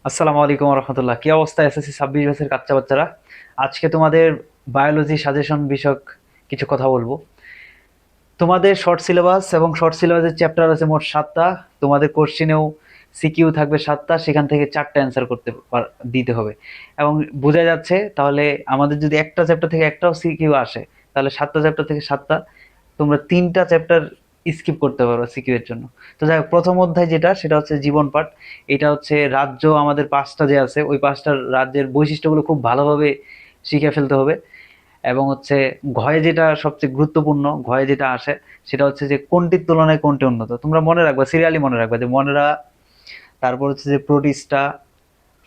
আসসালামু আলাইকুম রহমতুল্লাহ। কি অবস্থা এসএসসি 26 ব্যাচের বাচ্চা বাচ্চারা? আজকে তোমাদের বায়োলজি সাজেশন বিষয়ক কিছু কথা বলবো। তোমাদের শর্ট সিলেবাস এবং শর্ট সিলেবাসের চ্যাপ্টার আছে মোট 7টা। তোমাদের কোশ্চেনেও সিকিউ থাকবে 7টা, সেখান থেকে 4টা অ্যান্সার দিতে হবে। এবং বোঝা যাচ্ছে তাহলে আমাদের যদি একটা চ্যাপ্টার থেকে একটাও সিকিউ আসে, তাহলে 7টা চ্যাপ্টার থেকে 7টা, তোমরা 3টা চ্যাপ্টার স্কিপ করতে পারো সিকিউ এর জন্য। তো যাই হোক, প্রথম অধ্যায় যেটা সেটা হচ্ছে জীবন পাঠ। এটা হচ্ছে রাজ্য, আমাদের 5টা যে আছে ওই 5টার রাজ্যের বৈশিষ্ট্যগুলো খুব ভালোভাবে শিখে ফেলতে হবে। এবং হচ্ছে ঘয়ে যেটা সবচেয়ে গুরুত্বপূর্ণ, ঘয়ে যেটা আসে সেটা হচ্ছে যে কোনটির তুলনায় কোনটি উন্নত। তোমরা মনে রাখবা, সিরিয়ালি মনে রাখবা যে মনেরা, তারপর হচ্ছে যে প্রোটিস্টা,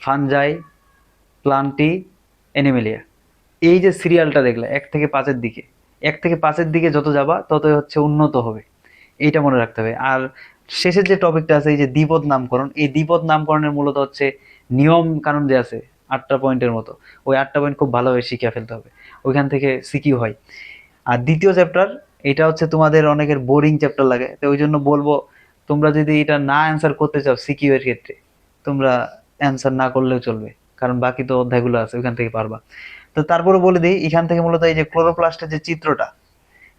ফানজাই, প্লান্টি, এনিমেলিয়া। এই যে সিরিয়ালটা দেখলে 1 থেকে 5-এর দিকে, 1 থেকে 5-এর দিকে যত যাবা ততই হচ্ছে উন্নত হবে। এইটা মনে রাখতে হবে। আর শেষের যে টপিকটা আছে, এই যে দ্বিপদ নামকরণ, এই দ্বিপদ নামকরণের মূলত হচ্ছে নিয়ম কানুন যে আছে 8টা পয়েন্টের মতো, ওই 8টা পয়েন্ট খুব ভালোভাবে শিখে ফেলতে হবে। ওইখান থেকে সিকিউ হয়। আর দ্বিতীয় চ্যাপ্টার, এটা হচ্ছে তোমাদের অনেকের বোরিং চ্যাপ্টার লাগে, তো ওই জন্য বলবো তোমরা যদি এটা না অ্যান্সার করতে চাও সিকিউ এর ক্ষেত্রে, তোমরা অ্যান্সার না করলেও চলবে, কারণ বাকি তো অধ্যায়গুলো আছে ওইখান থেকে পারবা। তো তারপরে বলে দিই, এখান থেকে মূলত এই যে ক্লোরোপ্লাস্টের যে চিত্রটা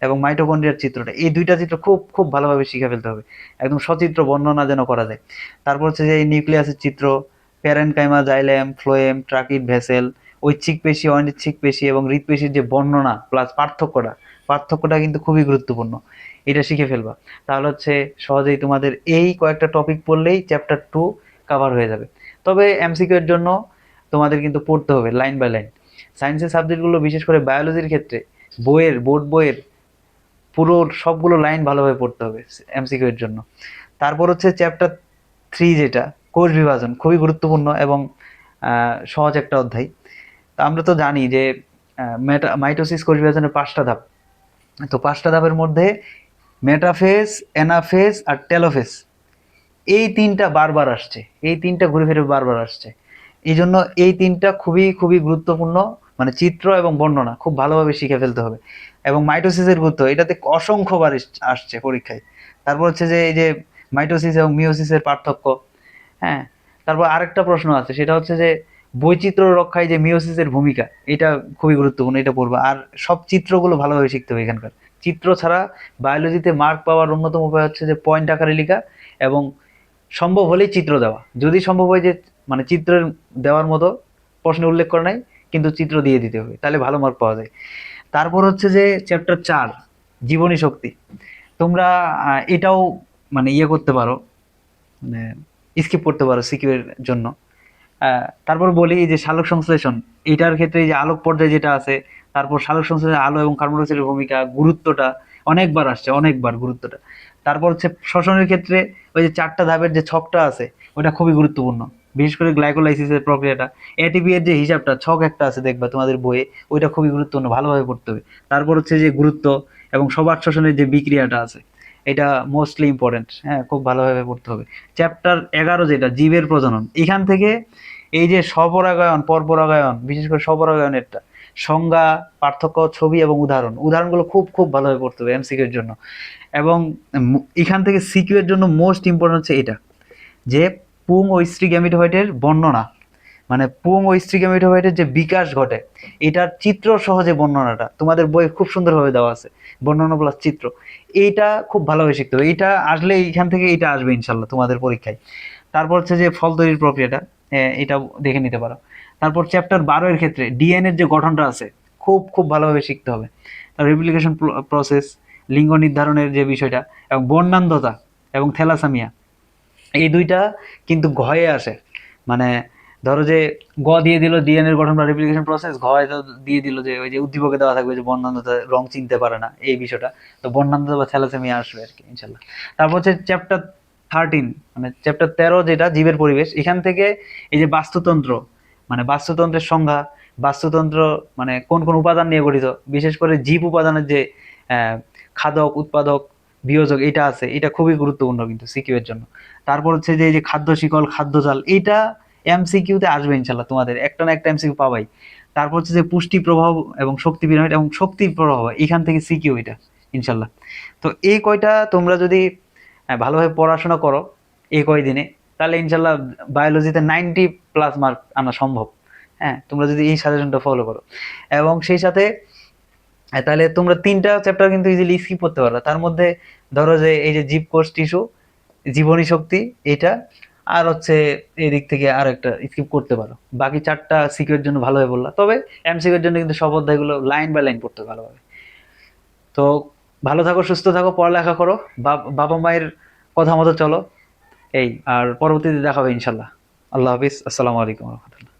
এবং মাইটোকন্ড্রিয়ার চিত্রটা, এই দুইটা চিত্র খুব খুব ভালোভাবে শিখে ফেলতে হবে, একদম সচিত্র বর্ণনা যেন করা যায়। তারপর হচ্ছে যে এই নিউক্লিয়াসের চিত্র, parenchyma, xylem, phloem, tracheid, vessel, ঐচ্ছিক পেশি, অনিচ্ছিক পেশি এবং হৃৎপেশির যে বর্ণনা প্লাস পার্থক্যটা কিন্তু খুবই গুরুত্বপূর্ণ। এটা শিখে ফেলবা, তাহলে হচ্ছে সহজেই তোমাদের এই কয়েকটা টপিক পড়লেই চ্যাপ্টার 2 কাভার হয়ে যাবে। তবে এমসিকিউ এর জন্য তোমাদের কিন্তু পড়তে হবে লাইন বাই লাইন। সায়েন্সের সাবজেক্টগুলো, বিশেষ করে বায়োলজির ক্ষেত্রে, বোর্ড বইয়ের পুরো সবগুলো লাইন ভালোভাবে পড়তে হবে এমসিকিউ এর জন্য। তারপর হচ্ছে চ্যাপ্টার 3, যেটা কোষ বিভাজন, খুবই গুরুত্বপূর্ণ এবং সহজ একটা অধ্যায়। তো আমরা তো জানি যে মাইটোসিস কোষ বিভাজনের 5টা ধাপ। তো 5টা ধাপের মধ্যে মেটাফেজ, অ্যানাফেজ আর টেলোফেজ, এই 3টা বারবার আসছে, এই 3টা ঘুরে ফিরে বারবার আসছে। এই জন্য এই 3টা খুবই খুবই গুরুত্বপূর্ণ, মানে চিত্র এবং বর্ণনা খুব ভালোভাবে শিখে ফেলতে হবে। এবং মাইটোসিসের গুরুত্ব এটাতে অসংখ্যবার আসছে পরীক্ষায়। তারপর হচ্ছে যে এই যে মাইটোসিস এবং মিওসিসের পার্থক্য। হ্যাঁ, তারপর আরেকটা প্রশ্ন আছে, সেটা হচ্ছে যে বৈচিত্র্য রক্ষায় যে মিওসিসের ভূমিকা, এটা খুবই গুরুত্বপূর্ণ, এটা পড়বা। আর সব চিত্রগুলো ভালোভাবে শিখতে হবে এখানকার। চিত্র ছাড়া বায়োলজিতে মার্ক পাওয়ার অন্যতম উপায় হচ্ছে যে পয়েন্ট আকারে লেখা এবং সম্ভব হলেই চিত্র দেওয়া। যদি সম্ভব হয় যে মানে চিত্রের দেওয়ার মতো প্রশ্নে উল্লেখ করে নাই, কিন্তু চিত্র দিয়ে দিতে হবে, তাহলে ভালো মার্ক পাওয়া যায়। তারপর হচ্ছে যে চ্যাপ্টার 4, জীবনী শক্তি। তোমরা এটাও মানে ইয়ে করতে পারো, মানে স্কিপ করতে পারো সিকিউ এর জন্য। তারপর বলি এই যে সালোক সংশ্লেষণ, এটার ক্ষেত্রে এই যে আলোক পর্যায় যেটা আছে, তারপর সালোক সংশ্লেষণে আলো এবং কার্বন ডাই অক্সাইডের ভূমিকা, গুরুত্বটা অনেকবার আসছে, অনেকবার গুরুত্বটা। তারপর হচ্ছে শ্বসনের ক্ষেত্রে ওই যে 4টা ধাপের যে ছকটা আছে, ওটা খুবই গুরুত্বপূর্ণ, বিশেষ করে গ্লাইকোলাইসিসের প্রক্রিয়াটা। এটিপি এর যে হিসাবটা, ছক একটা আছে দেখবা তোমাদের বইয়ে, ওইটা খুবই গুরুত্বপূর্ণ, ভালোভাবে পড়তে হবে। তারপর হচ্ছে যে গুরুত্ব এবং সবার শ্বসনের যে বিক্রিয়াটা আছে, এটা মোস্টলি ইম্পর্টেন্ট, হ্যাঁ, খুব ভালোভাবে পড়তে হবে। চ্যাপ্টার 11, যেটা জীবের প্রজনন, এখান থেকে এই যে স্বপরাগায়ন, পরপরাগায়ন, বিশেষ করে স্বপরাগায়নেরটা সংজ্ঞা, পার্থক্য, ছবি এবং উদাহরণগুলো খুব খুব ভালোভাবে পড়তে হবে এমসিকিউ এর জন্য। এবং এখান থেকে সিকিউ এর জন্য মোস্ট ইম্পর্টেন্ট হচ্ছে এটা, যে পুং ও স্ত্রী গ্যামিটোফাইটের বর্ণনা, মানে পুং ও স্ত্রী গ্যামিটোফাইটের যে বিকাশ ঘটে, এটার চিত্র সহজে বর্ণনাটা তোমাদের বইয়ে খুব সুন্দরভাবে দেওয়া আছে, বর্ণনা প্লাস চিত্র। এইটা খুব ভালোভাবে শিখতে হবে, এইটা আসলে এইখান থেকে এইটা আসবে ইনশাল্লাহ তোমাদের পরীক্ষায়। তারপর হচ্ছে যে ফল তৈরির প্রক্রিয়াটা, এটা দেখে নিতে পারো। তারপর চ্যাপ্টার 12 এর ক্ষেত্রে ডিএনএর যে গঠনটা আছে, খুব খুব ভালোভাবে শিখতে হবে। রেপ্লিকেশন প্রসেস, লিঙ্গ নির্ধারণের যে বিষয়টা, এবং বর্ণান্ধতা এবং থ্যালাসামিয়া, এই দুইটা কিন্তু ঘয়ে আসে। মানে ধরো যে দিয়ে দিল ডিএনএর গঠন বা রেপ্লিকেশন প্রসেস, দিয়ে দিল যে ওই যে উদ্দীপকে দেওয়া থাকবে যে বর্ণান্ধতা, রং চিনতে পারে না, এই বিষয়টা। তো বর্ণান্ধতা বা থ্যালাসেমিয়া আসবে আর কি ইনশাল্লাহ। তারপর হচ্ছে চ্যাপ্টার 13, মানে চ্যাপ্টার 13 যেটা জীবের পরিবেশ, এখান থেকে এই যে বাস্তুতন্ত্র, মানে বাস্তুতন্ত্রের সংজ্ঞা, বাস্তুতন্ত্র মানে কোন কোন উপাদান নিয়ে গঠিত, বিশেষ করে জীব উপাদানের যে খাদক, উৎপাদক, বিয়োজক, এটা আছে, এটা খুবই গুরুত্বপূর্ণ কিন্তু সিকিউ এর জন্য। তারপর হচ্ছে যে এই যে খাদ্য শিকল, খাদ্য জাল, এইটা এমসিকিউতে আসবে ইনশাল্লাহ, তোমাদের একটা না একটা এমসিকিউ পাবাই। তারপর হচ্ছে যে পুষ্টি প্রভাব এবং শক্তি পিরামিড এবং শক্তির প্রভাব, এখান থেকে সিকিউ এটা ইনশাল্লাহ। তো এই কয়টা তোমরা যদি ভালোভাবে পড়াশোনা করো এই কয়দিনে, তাহলে ইনশাল্লাহ বায়োলজিতে 90+ মার্ক আনা সম্ভব। হ্যাঁ, তোমরা যদি এই সাজেশনটা ফলো করো। এবং সেই সাথে তাহলে তোমরা 3টা চ্যাপ্টার কিন্তু ইজিলি স্কিপ করতে পারো। তার মধ্যে ধরো যে এই যে জীবকোষ টিস্যু, জীবনী শক্তি, এটা আর হচ্ছে এদিক থেকে আর একটা স্কিপ করতে পারো। বাকি 4টা সিকিউর জন্য ভালোভাবে বললা, তবে এমসিকিউর জন্য কিন্তু সব অধ্যায়গুলো লাইন বাই লাইন পড়তে ভালোভাবে। তো ভালো থাকো, সুস্থ থাকো, পড়ালেখা করো, বাবা মায়ের কথা মতো চলো। এই আর পরবর্তীতে দেখা হবে ইনশাল্লাহ। আল্লাহ হাফিজ, আসসালামু আলাইকুম রহমতুল্লাহ।